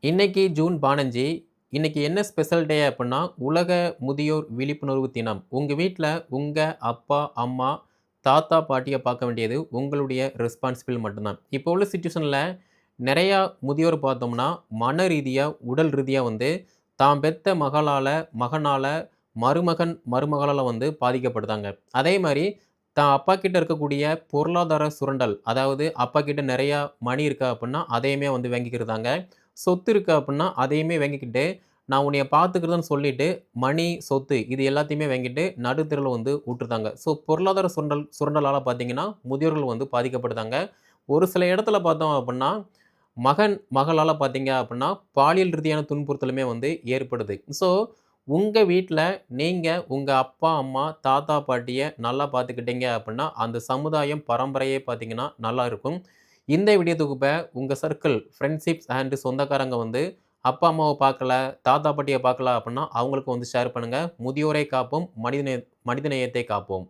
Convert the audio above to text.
இன்னைக்கு ஜூன் 15 இன்னைக்கு என்ன ஸ்பெஷல் டே அப்புட்ன்னா, உலக முதியோர் விழிப்புணர்வு தினம். உங்க வீட்ல உங்க அப்பா, அம்மா, தாத்தா, பாட்டிய பார்க்க வேண்டியது உங்களுடைய ரெஸ்பான்சிபிள் மட்டும் தான். இப்போ உள்ள சிச்சுவேஷன்ல நெறையா முதியோர் பார்த்தோம்னா, மன ரீதியா, உடல் ரீதியா வந்து தான் பெத்த மகனால, மருமகன், மருமகளால வந்து பாதிக்கப்படுதாங்க. அதே மாரி தான் அப்பா கிட்ட இருக்கக்கூடிய பொருளாதார சுரண்டல், அதாவது அப்பா கிட்ட நெறையா மணி இருக்கா அப்புட்ன்னா, அதையுமே வந்து வாங்கிக்கிறதாங்க. சொத்து இருக்கு அப்புட்ன்னா, அதையுமே வாங்கிக்கிட்டு, நான் உன்னைய பார்த்துக்கிறதுன்னு சொல்லிட்டு, மணி, சொத்து இது எல்லாத்தையுமே வாங்கிட்டு நடுத்தெருவுல வந்து வுட்டுர்றாங்க. ஸோ பொருளாதார சுரண்டலால பார்த்தீங்கன்னா, முதியோர்கள் வந்து பாதிக்கப்படுதாங்க. ஒரு சில இடத்துல பார்த்தோம் அப்புட்ன்னா, மகளால பார்த்தீங்க அப்புட்ன்னா, பாலியல் ரீதியான துன்புறுத்தலுமே வந்து ஏற்படுது. ஸோ உங்க வீட்ல நீங்க உங்க அப்பா, அம்மா, தாத்தா, பாட்டிய நல்லா பார்த்துக்கிட்டீங்க அப்புட்ன்னா, அந்த சமுதாயம் பரம்பரையே பார்த்தீங்கன்னா நல்லா இருக்கும். இந்த வீடியோ தொகுப்ப உங்க சர்க்கிள், ஃப்ரெண்ட்ஷிப்ஸ் அண்ட் சொந்தக்காரங்க வந்து அப்பா, அம்மாவ பார்க்கல, தாத்தா, பாட்டிய பார்க்கல அப்புட்ன்னா, அவங்களுக்கு வந்து ஷேர் பண்ணுங்க. முதியோரை காப்போம், மனிதநேயத்தை காப்போம்.